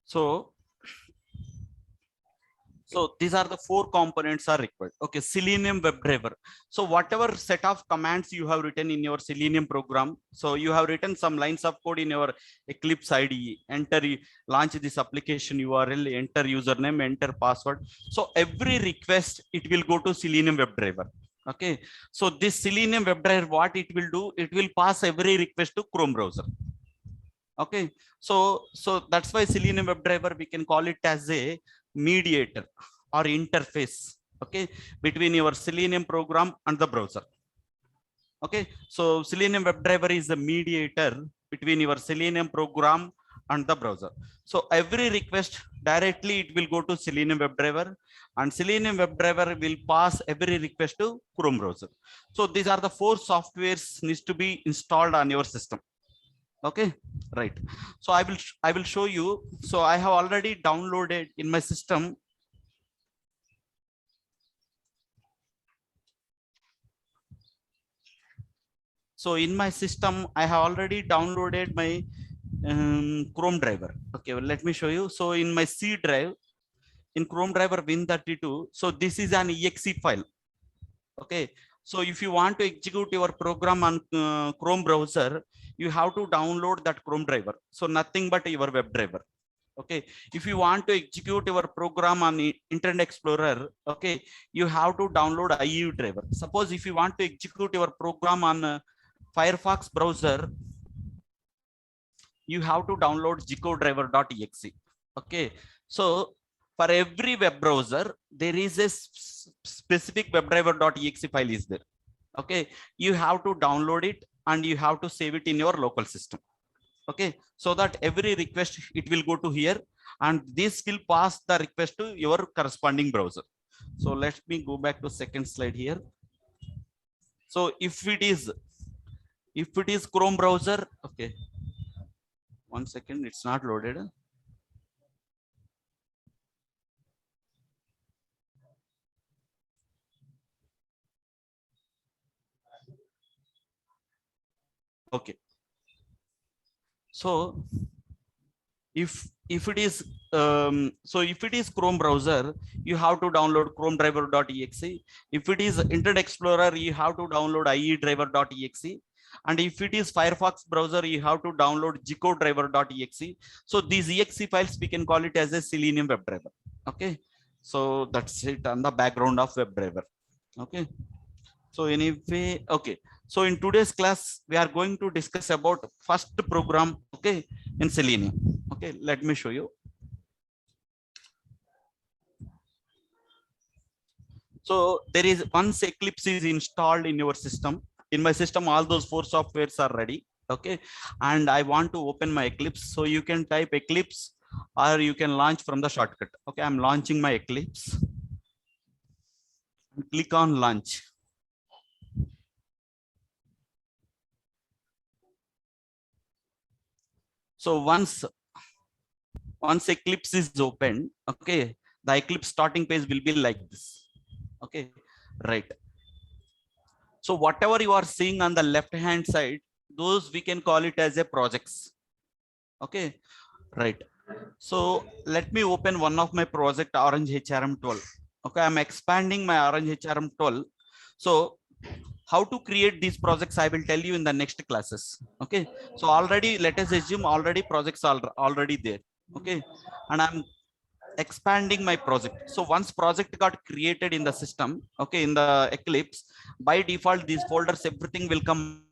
So these are the four components are required. Okay, Selenium WebDriver. So whatever set of commands you have written in your Selenium program, so you have written some lines of code in your Eclipse IDE, launch this application URL, enter username, enter password. So every request, it will go to Selenium WebDriver. Okay, so this Selenium WebDriver, what it will do, it will pass every request to Chrome browser. Okay, so that's why Selenium WebDriver, we can call it as a mediator or interface, okay, between your Selenium program and the browser. Okay, so Selenium WebDriver is the mediator between your Selenium program and the browser. So every request directly it will go to Selenium WebDriver, and Selenium WebDriver will pass every request to Chrome browser. So these are the four softwares needs to be installed on your system. Okay, right. So I will show you. So I have already downloaded in my system. So in my system, I have already downloaded my Chrome driver. Okay, well, let me show you. So in my C drive, in Chrome driver Win32, so this is an exe file. Okay, so if you want to execute your program on Chrome browser, you have to download that Chrome driver. So nothing but your web driver. Okay, if you want to execute your program on Internet Explorer, okay, you have to download IE driver. Suppose if you want to execute your program on Firefox browser, you have to download gcodriver.exe. Okay, so for every web browser, there is a specific webdriver.exe file is there. Okay, you have to download it and you have to save it in your local system. Okay, so that every request it will go to here, and this will pass the request to your corresponding browser. So let me go back to second slide here. So if it is Chrome browser, okay, 1 second, it's not loaded. Okay, so if it is if it is Chrome browser, you have to download chromedriver.exe. If it is Internet Explorer, you have to download iedriver.exe. And if it is Firefox browser, you have to download gcodriver.exe. So these exe files, we can call it as a Selenium WebDriver. Okay, so that's it on the background of WebDriver. Okay, so anyway, okay, so in today's class, we are going to discuss about first program, okay, in Selenium. Okay, let me show you. So there is, once Eclipse is installed in your system, in my system, all those four softwares are ready. Okay, and I want to open my Eclipse. So you can type Eclipse or you can launch from the shortcut. Okay, I'm launching my Eclipse. Click on launch. So once Eclipse is open, okay, the Eclipse starting page will be like this. Okay, right. So whatever you are seeing on the left hand side, those we can call it as a projects. Okay, right. So let me open one of my project, Orange HRM 12. Okay, I'm expanding my Orange HRM 12. So how to create these projects, I will tell you in the next classes. Okay, so already, let us assume already projects are already there. Okay, and I'm expanding my project. So once project got created in the system, okay, in the Eclipse, by default, these folders, everything will come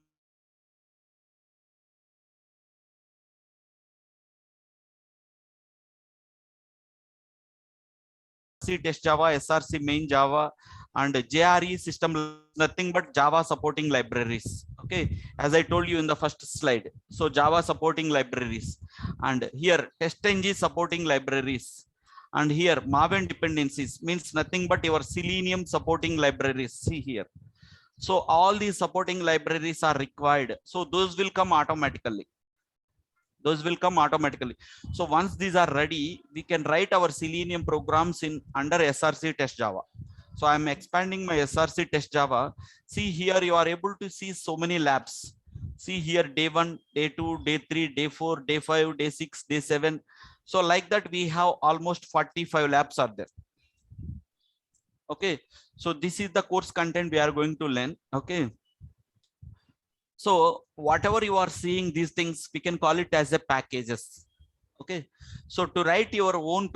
test Java, SRC main Java, and JRE system, nothing but Java supporting libraries. Okay, as I told you in the first slide. So Java supporting libraries, and here TestNG supporting libraries, and here Maven dependencies means nothing but your Selenium supporting libraries. See here. So all these supporting libraries are required. So those will come automatically. So once these are ready, we can write our Selenium programs in under SRC test Java. So I'm expanding my SRC test Java. See here, you are able to see so many labs. See here, day 1, day 2, day 3, day 4, day 5, day 6, day 7. So like that, we have almost 45 labs are there. Okay, so this is the course content we are going to learn. Okay, so whatever you are seeing, these things we can call it as a packages. Okay, so to write your own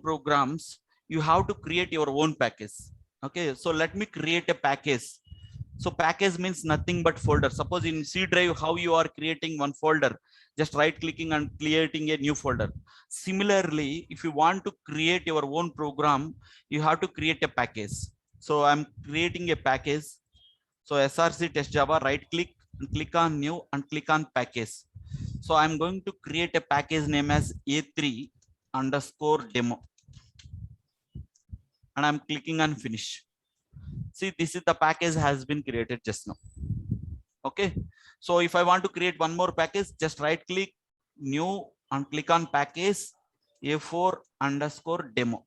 programs, you have to create your own package. Okay, so let me create a package. So package means nothing but folder. Suppose in C drive, how you are creating one folder, just right clicking and creating a new folder. Similarly, if you want to create your own program, you have to create a package. So I'm creating a package. So src test java, right click and click on new and click on package. So I'm going to create a package name as a3 underscore demo, and I'm clicking on finish. See, this is the package has been created just now. Okay, so if I want to create one more package, just right click new and click on package a4 underscore demo.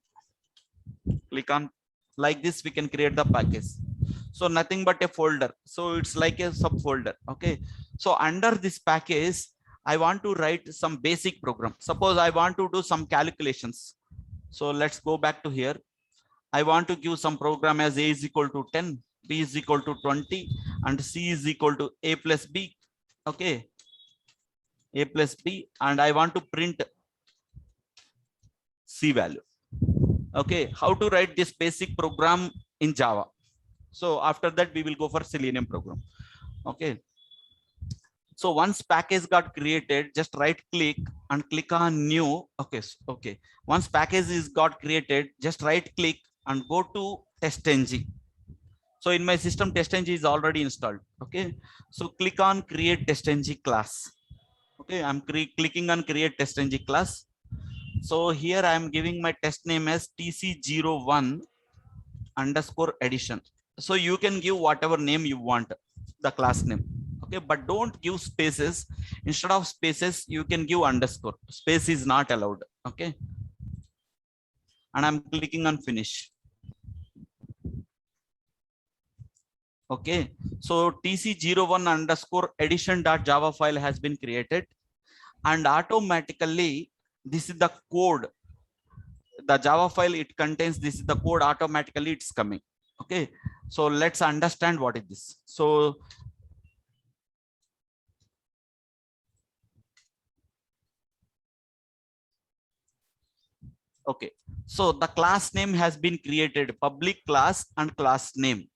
Click on, like this we can create the package. So nothing but a folder, so it's like a subfolder. Okay, so under this package I want to write some basic program. Suppose I want to do some calculations. So let's go back to here. I want to give some program as a is equal to 10, b is equal to 20, and c is equal to a plus b. Okay, a plus b, and I want to print c value. Okay, how to write this basic program in Java? So after that we will go for Selenium program. Okay, so once package got created, just right click and click on new. Okay, okay, once package is got created, just right click and go to testng. So in my system, testng is already installed. Okay, so click on create testng class. Okay, I'm clicking on create testng class. So here I am giving my test name as tc01 underscore edition. So you can give whatever name you want, the class name. Okay, but don't give spaces. Instead of spaces, you can give underscore. Space is not allowed. Okay, and I'm clicking on finish. Okay, so tc01 underscore edition dot java file has been created, and automatically this is the code. The Java file it contains, this is the code, automatically it's coming. Okay, so let's understand what is this. So okay, so the class name has been created, public class and class name.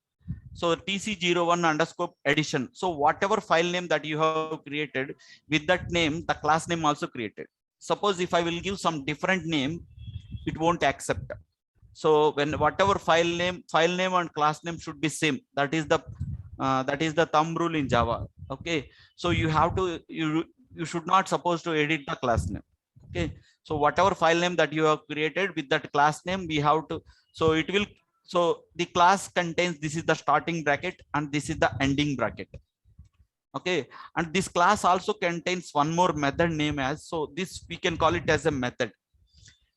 So tc01 underscore edition. So whatever file name that you have created, with that name the class name also created. Suppose if I will give some different name, it won't accept. So when whatever file name and class name should be same. That is the thumb rule in Java. Okay, so you have to, you should not supposed to edit the class name. Okay, so whatever file name that you have created, with that class name we have to, so it will, so the class contains, this is the starting bracket and this is the ending bracket. Okay, and this class also contains one more method name as, so this we can call it as a method.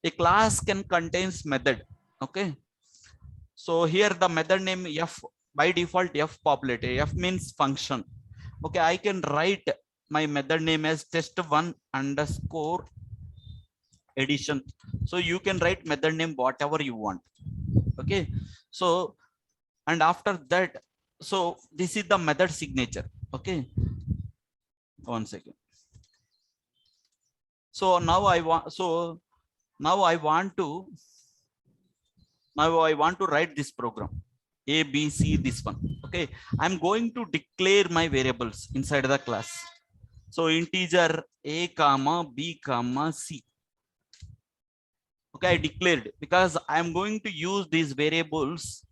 A class can contains method. Okay, so here the method name f, by default f populated, f means function. Okay, I can write my method name as test1 underscore edition. So you can write method name whatever you want. Okay, so and after that, so this is the method signature. Okay, one second. So now I want, so now I want to, now I want to write this program a b c, this one. Okay, I'm going to declare my variables inside the class. So integer a comma b comma c. Okay, I declared because I'm going to use these variables.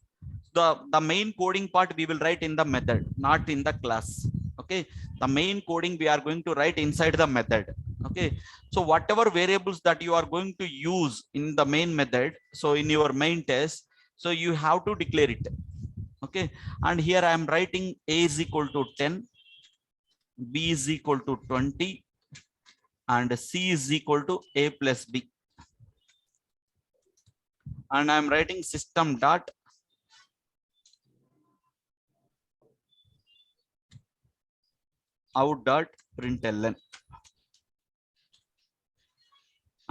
The main coding part we will write in the method, not in the class. Okay, the main coding we are going to write inside the method. Okay, so whatever variables that you are going to use in the main method, so in your main test, so you have to declare it. Okay, and here I am writing a is equal to 10, b is equal to 20, and c is equal to a plus b. And I'm writing system dot out dot println.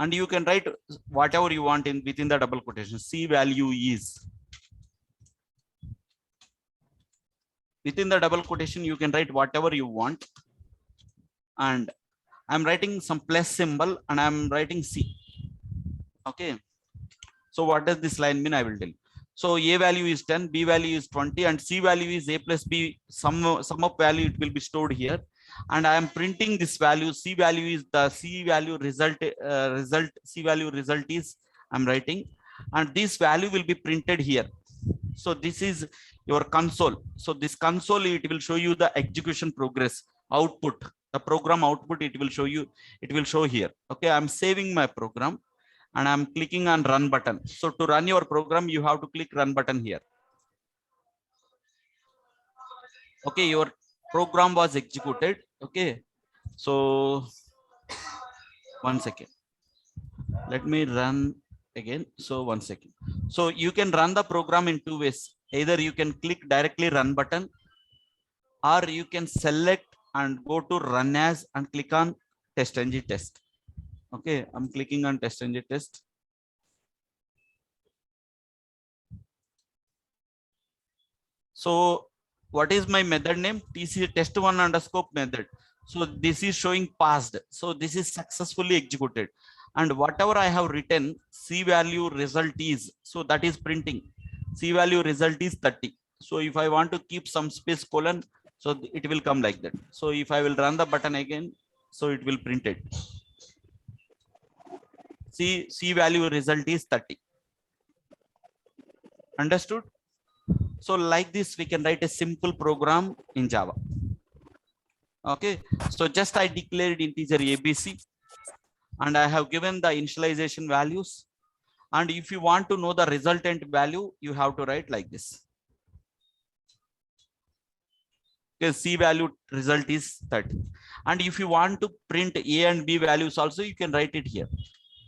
and you can write whatever you want in within the double quotation. C value is, within the double quotation you can write whatever you want, and I'm writing some plus symbol and I'm writing C. Okay, so what does this line mean? I will tell you. So A value is 10, B value is 20, and C value is A plus B. Sum of value, it will be stored here, and I am printing this value. C value is the C value result. C value result is I'm writing, and this value will be printed here. So this is your console. So this console, it will show you the execution progress output, the program output. It will show you. It will show here. Okay, I'm saving my program, and I'm clicking on run button. So to run your program, you have to click run button here. Okay, your program was executed. Okay, so one second, let me run again. So one second. So you can run the program in two ways. Either you can click directly run button, or you can select and go to run as and click on test-ng test. Okay, I'm clicking on test-ng test. So what is my method name? TC test1 underscore method. So this is showing passed. So this is successfully executed. And whatever I have written, C value result is, so that is printing. C value result is 30. So if I want to keep some space colon, so it will come like that. So if I will run the button again, so it will print it. C value result is 30. Understood? So like this, we can write a simple program in Java. Okay, so just I declared integer ABC, and I have given the initialization values. And if you want to know the resultant value, you have to write like this. Okay, C value result is 30. And if you want to print A and B values also, you can write it here.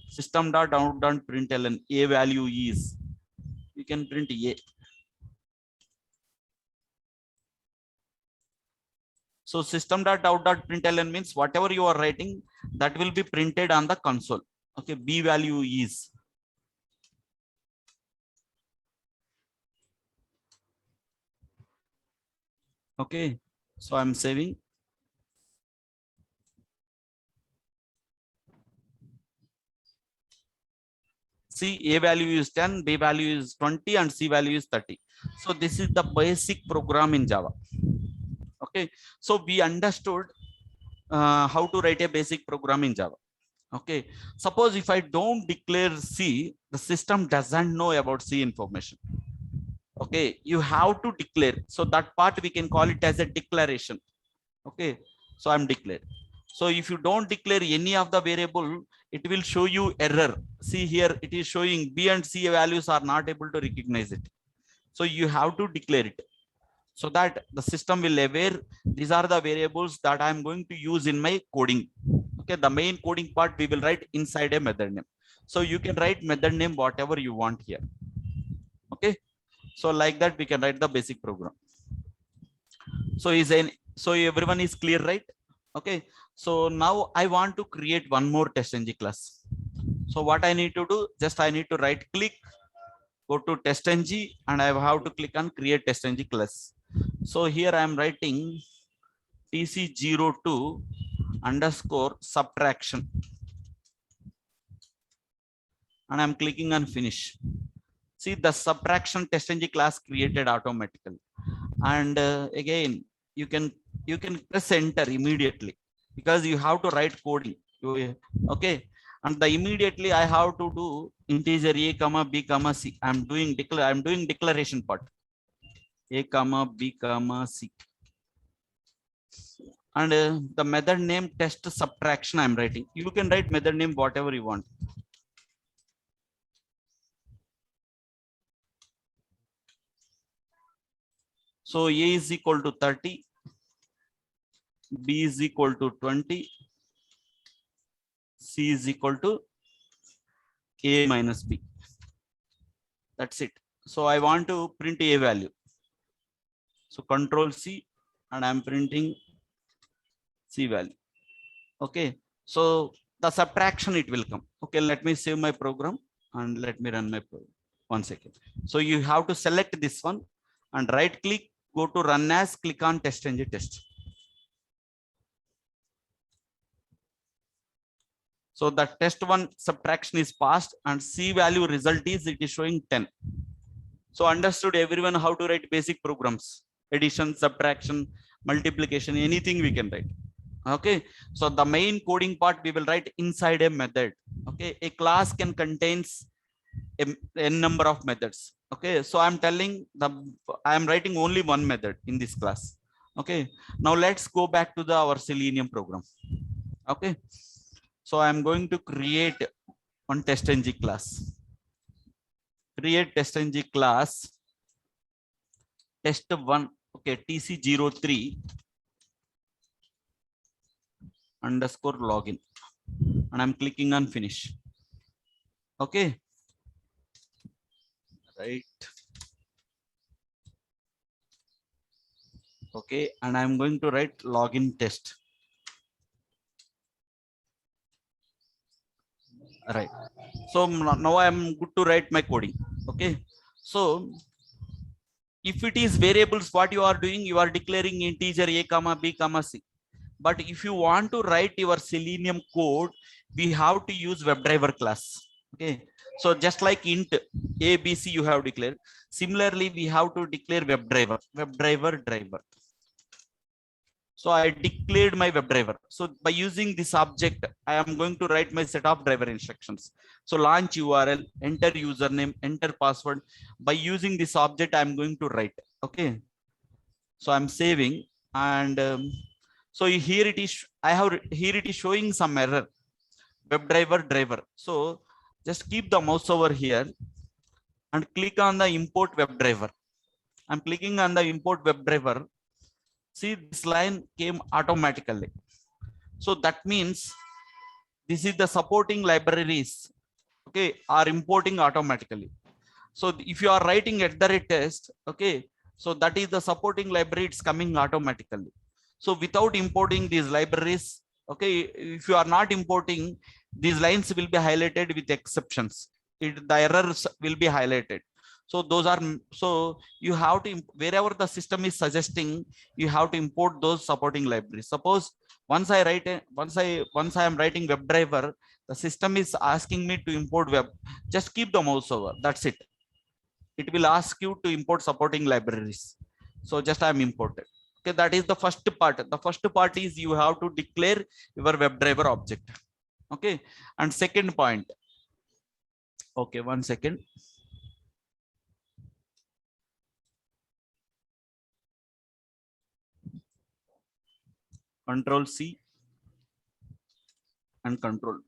System.out.println A value is, you can print A. So system.out.println means whatever you are writing, that will be printed on the console. Okay, B value is. Okay, so I'm saving. See, A value is 10, B value is 20, and C value is 30. So this is the basic program in Java. Okay, so we understood how to write a basic program in Java. Okay, suppose if I don't declare C, the system doesn't know about C information. Okay, you have to declare. So that part we can call it as a declaration. Okay, so I'm declared. So if you don't declare any of the variable, it will show you error. See here, it is showing B and C values are not able to recognize it. So you have to declare it, so that the system will aware these are the variables that I'm going to use in my coding. Okay, the main coding part we will write inside a method name. So you can write method name whatever you want here. Okay, so like that we can write the basic program. So everyone is clear, right? Okay, so now I want to create one more test-ng class. So what I need to do, just I need to right click, go to test-ng, and I have to click on create test-ng class. So here I am writing tc02 underscore subtraction, and I'm clicking on finish. See, the subtraction test-ng class created automatically. And again, you can press enter immediately, because you have to write coding. Okay, and the immediately I have to do integer A comma B comma C. I'm doing declaration part. A comma B comma C, and the method name test subtraction I'm writing. You can write method name whatever you want. So A is equal to 30, B is equal to 20, C is equal to A minus B. That's it. So I want to print A value. So control C, and I'm printing C value. Okay. So the subtraction it will come. Okay, let me save my program and let me run my program. 1 second. So you have to select this one and right click, go to run as, click on test ng test. So the test one subtraction is passed and C value result is, it is showing 10. So understood everyone how to write basic programs, addition, subtraction, multiplication, anything we can write. Okay, so the main coding part we will write inside a method. Okay, a class can contains a number of methods. Okay, so I'm telling I am writing only one method in this class. Okay, now let's go back to our Selenium program. Okay, so I'm going to create one testng class. Create testng class test1. Okay, tc03 underscore login, and I'm clicking on finish. Okay, right. Okay, and I'm going to write login test. Right. So now I'm good to write my coding. Okay. So if it is variables, what you are doing, you are declaring integer a comma b comma c. But if you want to write your Selenium code, we have to use WebDriver class. Okay. So just like int a, b, c you have declared. Similarly, we have to declare WebDriver driver. So I declared my WebDriver. So by using this object, I am going to write my set of driver instructions. So launch URL, enter username, enter password. By using this object, I'm going to write. Okay. So I'm saving, and so here it is. Here it is showing some error. WebDriver driver. So just keep the mouse over here and click on the import WebDriver. I'm clicking on the import WebDriver. See, this line came automatically. So that means this is the supporting libraries, okay, are importing automatically. So if you are writing @test, okay, so that is the supporting library, it's coming automatically. So without importing these libraries, okay, if you are not importing, these lines will be highlighted with exceptions. The errors will be highlighted. So those are, so you have to, wherever the system is suggesting, you have to import those supporting libraries. Suppose once I am writing WebDriver, the system is asking me to import web. Just keep the mouse over. That's it. It will ask you to import supporting libraries. So just I am imported. Okay, that is the first part. The first part is you have to declare your WebDriver object. Okay, and second point. Okay, 1 second. Control C and Control.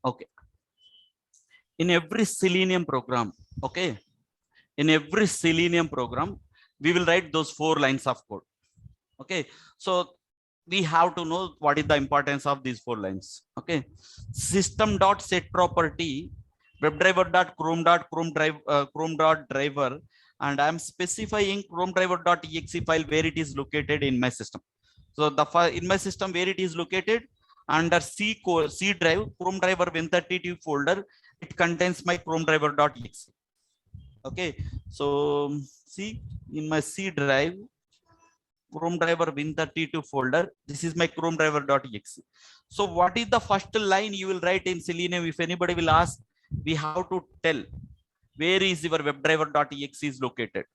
Okay. In every Selenium program, okay, in every Selenium program, we will write those 4 lines of code. Okay, so we have to know what is the importance of these 4 lines. Okay, system.setProperty webdriver.chrome.driver, and I'm specifying chromedriver.exe file where it is located in my system. So the file in my system where it is located under C drive, Chrome driver Win32 folder, it contains my chromedriver.exe. Okay, so see, in my C drive, Chrome driver Win32 folder, this is my chromedriver.exe. So what is the first line you will write in Selenium? If anybody will ask, we have to tell where is your webdriver.exe is located.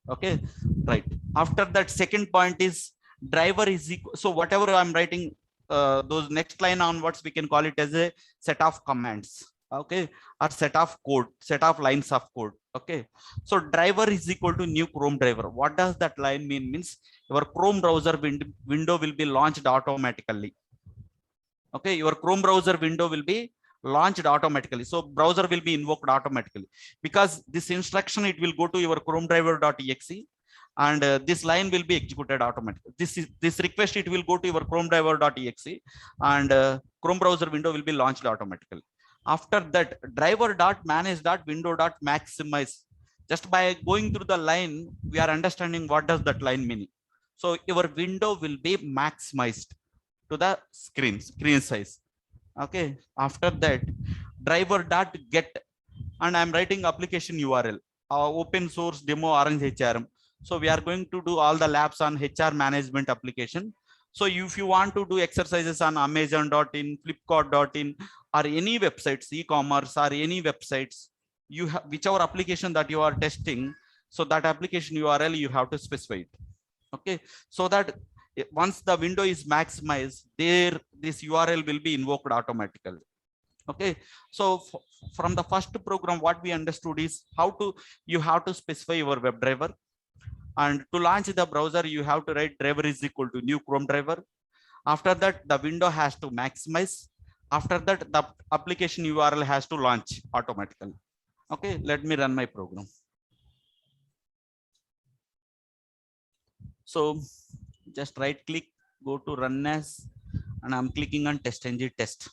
Okay, right. After that, second point is driver is equal. So whatever I'm writing, those next line onwards, we can call it as a set of commands. Okay, or set of code, set of lines of code. Okay, so driver is equal to new Chrome driver. What does that line mean? Means your Chrome browser window will be launched automatically. Okay, your Chrome browser window will be launched automatically. So browser will be invoked automatically, because this instruction, it will go to your chromedriver.exe, and this line will be executed automatically. This request, it will go to your chromedriver.exe, and Chrome browser window will be launched automatically. After that, driver.manage.window.maximize. Just by going through the line, we are understanding what does that line mean. So your window will be maximized to the screen size. Okay, after that, driver dot get, and I'm writing application URL, open source demo orange HRM. So we are going to do all the labs on HR management application. So if you want to do exercises on amazon.in, flipkart.in, or any websites, e-commerce or any websites, you have whichever application that you are testing, so that application URL you have to specify it. Okay, so that once the window is maximized, there this URL will be invoked automatically. Okay, so from the first program, what we understood is how to, you have to specify your WebDriver, and to launch the browser, you have to write driver is equal to new Chrome driver. After that, the window has to maximize. After that, the application URL has to launch automatically. Okay, let me run my program. So just right click, go to run as, and I'm clicking on test ng test.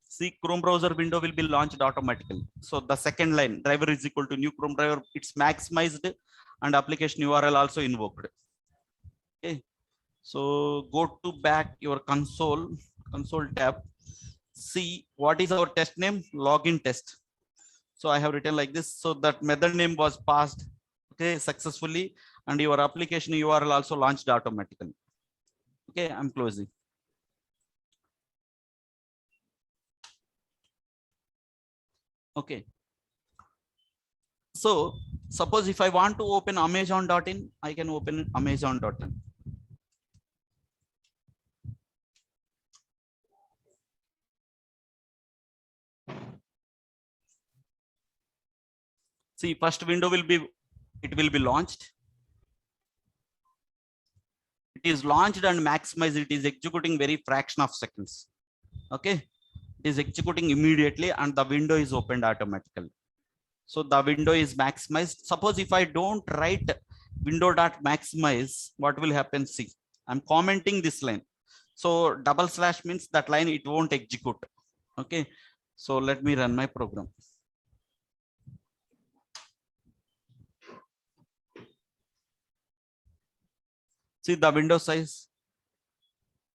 See, Chrome browser window will be launched automatically. So the second line, driver is equal to new Chrome driver, it's maximized, and application URL also invoked. Okay, so go to back your console tab. See what is our test name, login test. So I have written like this. So that method name was passed, okay, successfully, and your application URL also launched automatically. Okay, I'm closing. Okay, so suppose if I want to open amazon.in, I can open amazon.in. See, first window will be, it will be launched. It is launched and maximized. It is executing very fraction of seconds. Okay, it is executing immediately, and the window is opened automatically. So the window is maximized. Suppose if I don't write window.maximize, what will happen? See, I'm commenting this line. So double slash means that line it won't execute. Okay, so let me run my program. See the window size,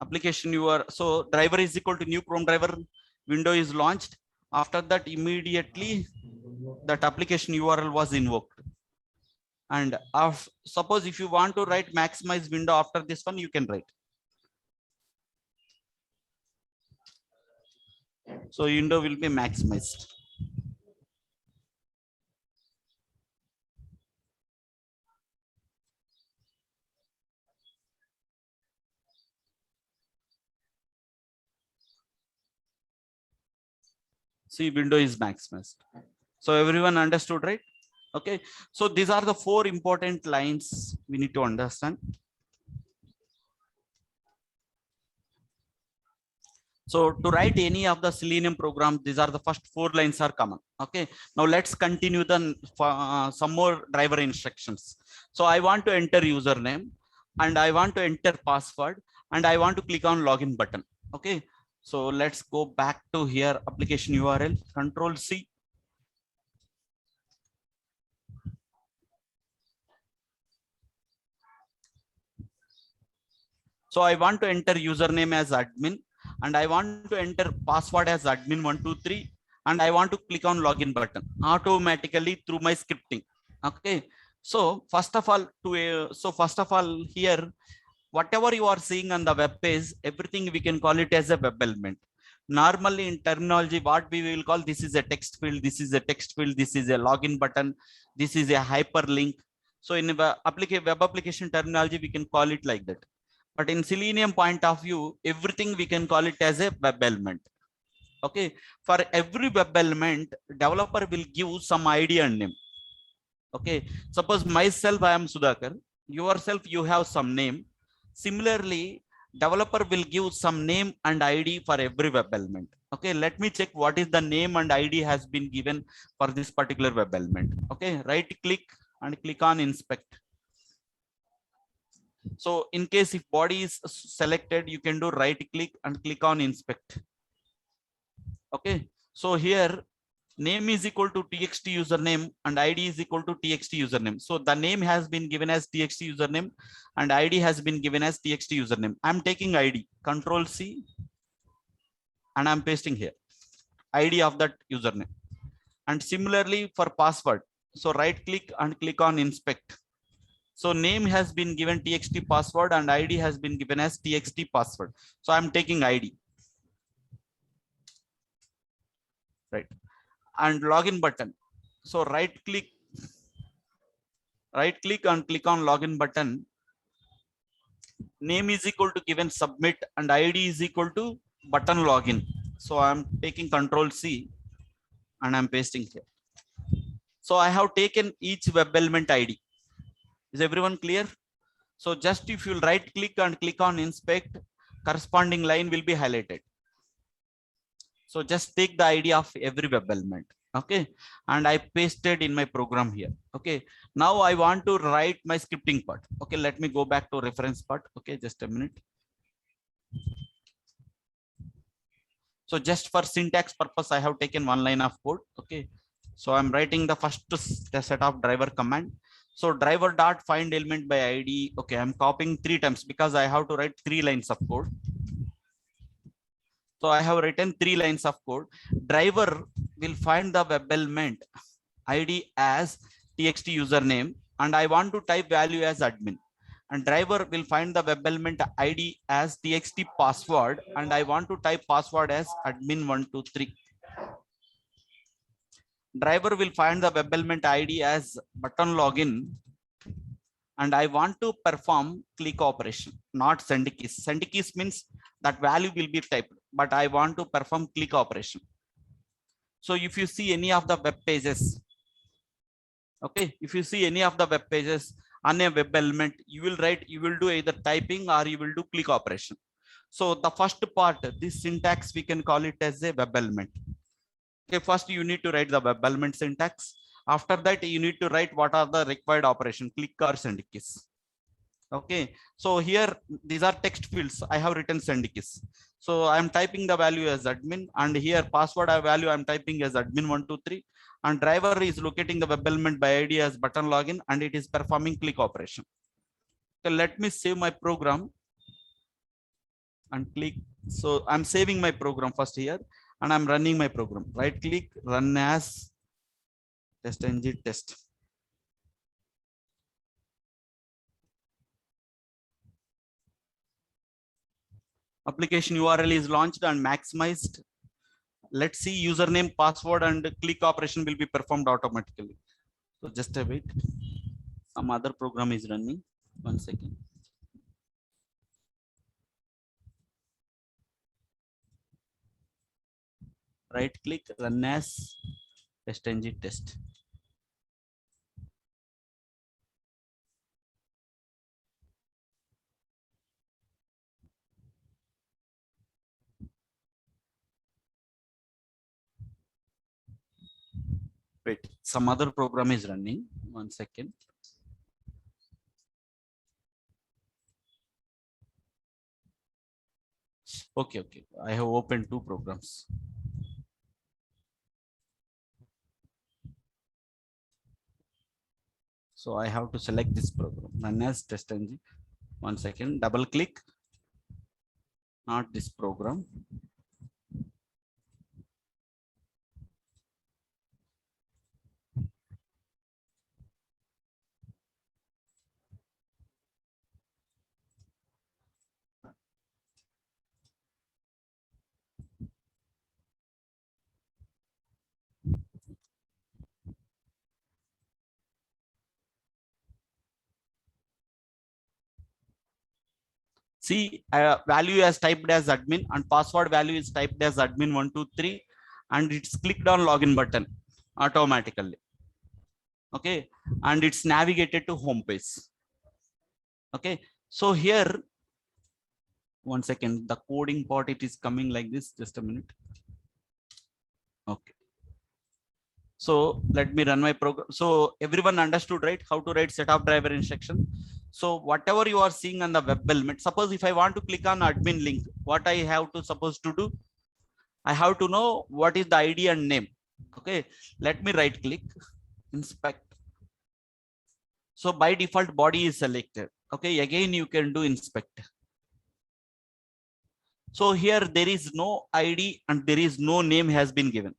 application so driver is equal to new Chrome driver, window is launched. After that, immediately that application URL was invoked. And suppose if you want to write maximize window after this one, you can write. So window will be maximized. See, window is maximized. So everyone understood, right? Okay, so these are the 4 important lines we need to understand. So to write any of the Selenium program, these are the first 4 lines are common. Okay, now let's continue the some more driver instructions. So I want to enter username, and I want to enter password, and I want to click on login button. Okay, so let's go back to here, application URL, Control C. So I want to enter username as admin, and I want to enter password as admin123, and I want to click on login button automatically through my scripting. Okay, so first of all, here, whatever you are seeing on the web page, everything we can call it as a web element. Normally in terminology, what we will call, this is a text field, this is a text field, this is a login button, this is a hyperlink. So in web application terminology, we can call it like that. But in Selenium point of view, everything we can call it as a web element. Okay, for every web element, developer will give some ID and name. Okay, suppose myself, I am Sudhakar, yourself, you have some name. Similarly, developer will give some name and ID for every web element. Okay, let me check what is the name and ID has been given for this particular web element. Okay, right click and click on inspect. So in case if body is selected, you can do right click and click on inspect. Okay, so here name is equal to txt username and id is equal to txt username. So the name has been given as txt username and id has been given as txt username. I'm taking id, control C, and I'm pasting here id of that username. And similarly for password, so right click and click on inspect. So name has been given txt password and id has been given as txt password. So I'm taking id, right? And login button, so right click and click on login button. Name is equal to given submit and id is equal to button login. So I'm taking control C and I'm pasting here. So I have taken each web element id. Is everyone clear? So just if you right click and click on inspect, corresponding line will be highlighted. So just take the id of every web element. Okay, and I pasted in my program here. Okay, now I want to write my scripting part. Okay, let me go back to reference part. Okay, just a minute. So just for syntax purpose, I have taken one line of code. Okay, so I'm writing the first set of driver command. So driver dot find element by id. Okay, I'm copying 3 times because I have to write 3 lines of code. So I have written 3 lines of code. Driver will find the web element id as txt username and I want to type value as admin. And driver will find the web element id as txt password and I want to type password as admin123. Driver will find the web element id as button login and I want to perform click operation, not send keys. Send keys means that value will be typed, but I want to perform click operation. So if you see any of the web pages, okay, if you see any of the web pages on a web element, you will do either typing or you will do click operation. So the first part, this syntax, we can call it as a web element. Okay, first you need to write the web element syntax. After that, you need to write what are the required operation, click or send keys. Okay, so here these are text fields. I have written send keys. So I'm typing the value as admin, and here password value I'm typing as admin123, and driver is locating the web element by id as button login, and it is performing click operation. So let me save my program and click. So I'm saving my program first here and I'm running my program. Right click, run as test ng test. Application URL is launched and maximized. Let's see, username, password, and click operation will be performed automatically. So just a wait. Some other program is running. 1 second. Right click, run as test ng test. Wait, some other program is running. 1 second. Okay, I have opened 2 programs. So I have to select this program, run as test ng. 1 second, double click, not this program. See, value as typed as admin and password value is typed as admin123, and it's clicked on login button automatically. Okay, and it's navigated to home page. Okay, so here, 1 second, the coding part, it is coming like this. Just a minute. Okay, so let me run my program. So everyone understood, right, how to write set of driver instruction? So whatever you are seeing on the web element, suppose if I want to click on admin link, what I have to suppose to do? I have to know what is the ID and name. Okay, let me right click, inspect. So by default body is selected. Okay, again you can do inspect. So here there is no ID and there is no name has been given.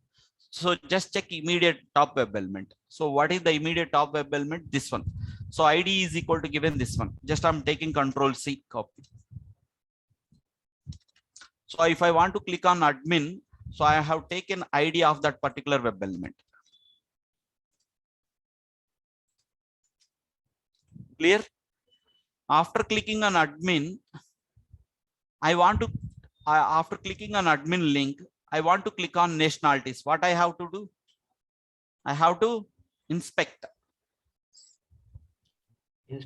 So just check immediate top web element. So what is the immediate top web element? This one. So ID is equal to given this one. Just I'm taking control C, copy. So if I want to click on admin, so I have taken ID of that particular web element. Clear? After clicking on admin, I want to, after clicking on admin link, I want to click on nationalities. What I have to do? I have to inspect.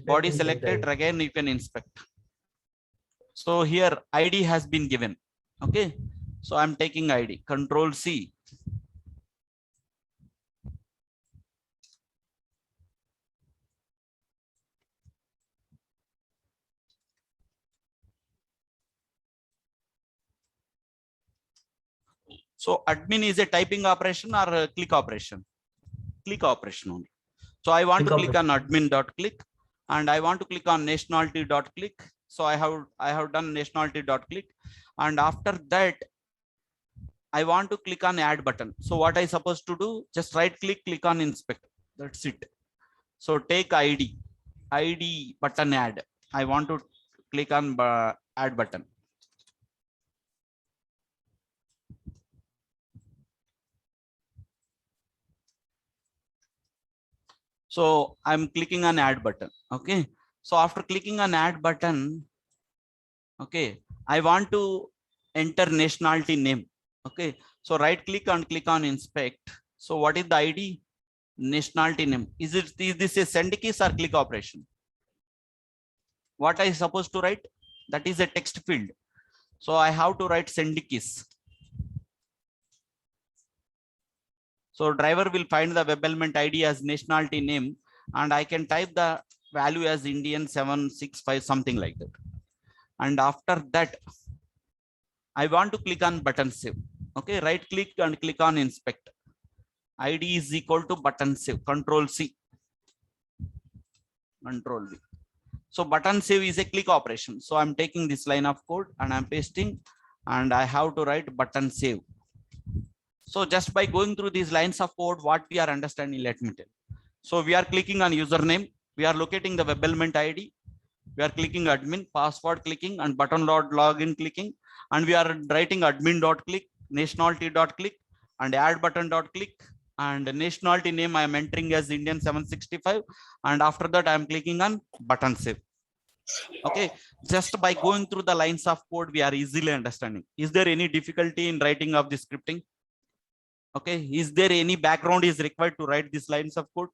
Body selected, again you can inspect. So here ID has been given. Okay. So I'm taking ID, control C. So admin is a typing operation or a click operation? Click operation only. So I want to click on admin dot click and I want to click on nationality dot click. So I have done nationality dot click, and after that I want to click on add button. So what I supposed to do? Just right click, click on inspect. That's it. So take ID button add. I want to click on add button. So I'm clicking on add button. Okay. So after clicking on add button, okay, I want to enter nationality name. Okay. So right click and click on inspect. So what is the ID? Nationality name. Is this a send keys or click operation? What I supposed to write? That is a text field. So I have to write send keys. So driver will find the web element ID as nationality name, and I can type the value as Indian 765, something like that. And after that, I want to click on button save. Okay, right click and click on inspect. ID is equal to button save, control C, control V. So button save is a click operation. So I'm taking this line of code and I'm pasting, and I have to write button save. So just by going through these lines of code, what we are understanding, let me tell. So we are clicking on username. We are locating the web element ID. We are clicking admin, password clicking, and button login clicking. And we are writing admin dot click, nationality dot click, and add button dot click. And nationality name I am entering as Indian 765. And after that, I am clicking on button save. Okay, just by going through the lines of code, we are easily understanding. Is there any difficulty in writing of the scripting? Okay, is there any background is required to write these lines of code?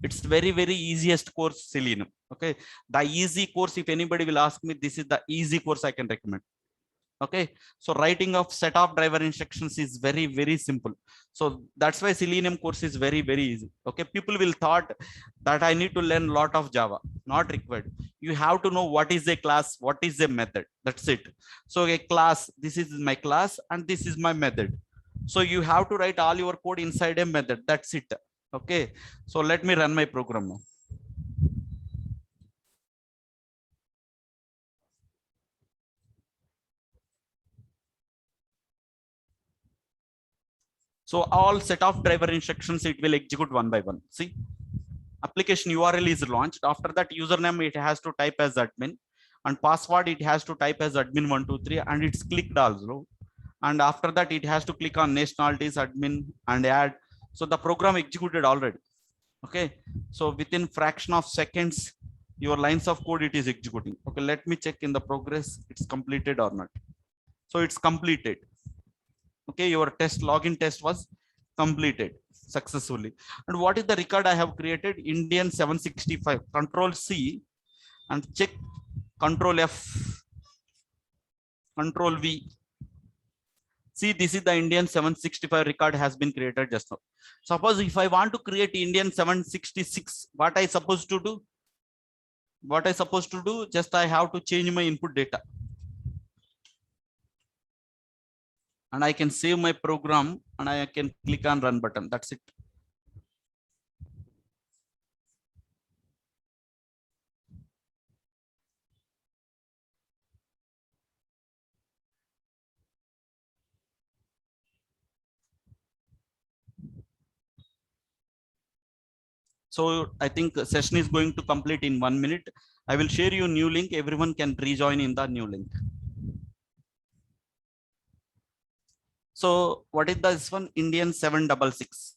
It's very easiest course, Selenium. Okay, the easy course, if anybody will ask me, this is the easy course I can recommend. Okay, so writing of set of driver instructions is very simple. So that's why Selenium course is very easy. Okay, people will thought that I need to learn a lot of Java. Not required. You have to know what is a class, what is a method. That's it. So a class, this is my class and this is my method. So you have to write all your code inside a method. That's it. Okay, so let me run my program now. So all set of driver instructions, it will execute one by one. See, application URL is launched. After that, username it has to type as admin, and password it has to type as admin123, and it's clicked also. And after that, it has to click on nationalities admin and add. So the program executed already. Okay, so within fraction of seconds, your lines of code it is executing. Okay, let me check in the progress it's completed or not. So it's completed. Okay, your test login test was completed successfully. And what is the record I have created? Indian 765. Control C and check, control F, control V. See, this is the Indian 765 record has been created just now. Suppose if I want to create Indian 766, what I supposed to do? What I supposed to do? Just I have to change my input data. and I can save my program and I can click on run button. That's it. So I think the session is going to complete in 1 minute. I will share you new link. Everyone can rejoin in the new link. So what is this one? Indian 766.